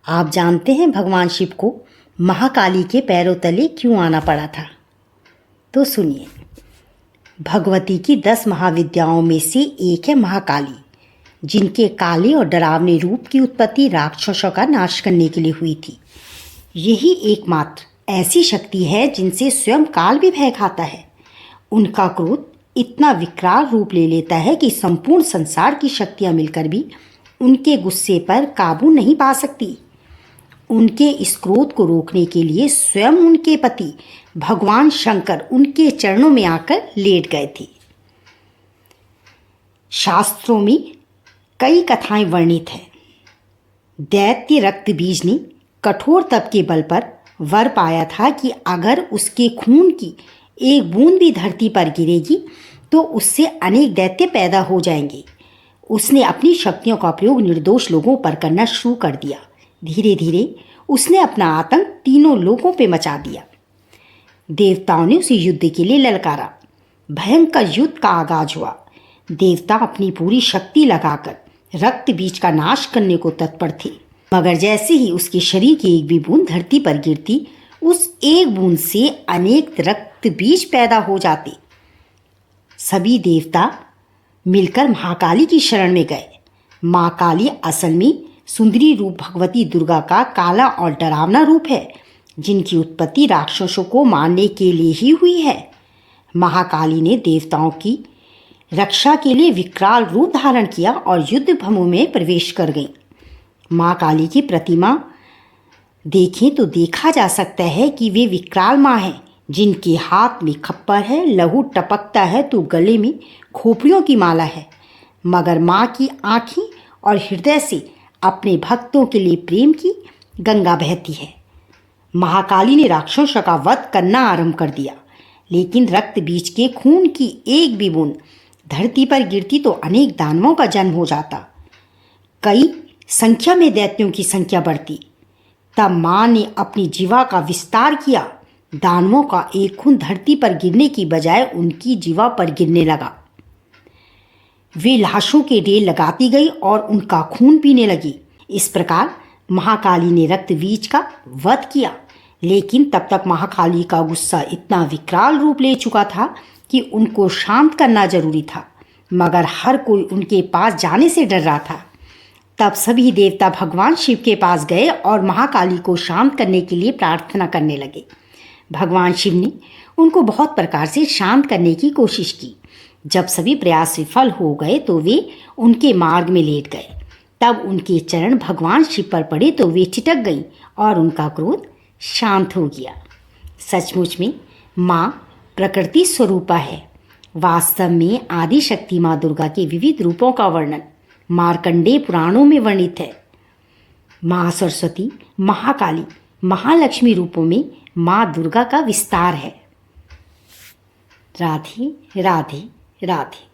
आप जानते हैं भगवान शिव को महाकाली के पैरों तले क्यों आना पड़ा था? तो सुनिए। भगवती की 10 महाविद्याओं में से एक है महाकाली, जिनके काले और डरावने रूप की उत्पत्ति राक्षसों का नाश करने के लिए हुई थी। यही एकमात्र ऐसी शक्ति है जिनसे स्वयं काल भी भय खाता है। उनका क्रोध इतना विकराल रूप ले लेता है कि संपूर्ण संसार की शक्तियां मिलकर भी उनके गुस्से पर काबू नहीं पा सकती। उनके इस क्रोध को रोकने के लिए स्वयं उनके पति भगवान शंकर उनके चरणों में आकर लेट गए थे। शास्त्रों में कई कथाएं वर्णित हैं। दैत्य रक्त बीज ने कठोर तप के बल पर वर पाया था कि अगर उसके खून की एक बूंद भी धरती पर गिरेगी तो उससे अनेक दैत्य पैदा हो जाएंगे। उसने अपनी शक्तियों का प्रयोग निर्दोष लोगों पर करना शुरू कर दिया। धीरे धीरे उसने अपना आतंक तीनों लोगों पे मचा दिया। देवताओं ने उसे युद्ध के लिए ललकारा। भयंकर युद्ध का आगाज हुआ। देवता अपनी पूरी शक्ति लगाकर रक्त बीज का नाश करने को तत्पर थे, मगर जैसे ही उसके शरीर की एक भी बूंद धरती पर गिरती, उस एक बूंद से अनेक रक्त बीज पैदा हो जाते। सभी देवता मिलकर महाकाली की शरण में गए। माँ काली असल में सुंदरी रूप भगवती दुर्गा का काला और डरावना रूप है, जिनकी उत्पत्ति राक्षसों को मारने के लिए ही हुई है। महाकाली ने देवताओं की रक्षा के लिए विकराल रूप धारण किया और युद्ध भूमि में प्रवेश कर गई। माँ काली की प्रतिमा देखें तो देखा जा सकता है कि वे विकराल माँ हैं, जिनके हाथ में खप्पर है, लहू टपकता है तो गले में खोपड़ियों की माला है, मगर माँ की आँखें और हृदय से अपने भक्तों के लिए प्रेम की गंगा बहती है। महाकाली ने राक्षसों का वध करना आरंभ कर दिया, लेकिन रक्त बीज के खून की एक भी बूंद धरती पर गिरती तो अनेक दानवों का जन्म हो जाता। कई संख्या में दैत्यों की संख्या बढ़ती। तब माँ ने अपनी जीवा का विस्तार किया। दानवों का एक खून धरती पर गिरने की बजाय उनकी जीवा पर गिरने लगा। वे लाशों के ढेर लगाती गई और उनका खून पीने लगी। इस प्रकार महाकाली ने रक्त बीज का वध किया, लेकिन तब तक महाकाली का गुस्सा इतना विकराल रूप ले चुका था कि उनको शांत करना जरूरी था, मगर हर कोई उनके पास जाने से डर रहा था। तब सभी देवता भगवान शिव के पास गए और महाकाली को शांत करने के लिए प्रार्थना करने लगे। भगवान शिव ने उनको बहुत प्रकार से शांत करने की कोशिश की। जब सभी प्रयास विफल हो गए तो वे उनके मार्ग में लेट गए। तब उनके चरण भगवान शिव पर पड़े तो वे चिटक गईं और उनका क्रोध शांत हो गया। सचमुच में माँ प्रकृति स्वरूपा है। वास्तव में आदि शक्ति माँ दुर्गा के विविध रूपों का वर्णन मार्कंडेय पुराणों में वर्णित है। माँ सरस्वती, महाकाली, महालक्ष्मी रूपों में माँ दुर्गा का विस्तार है। राधे राधे राधे।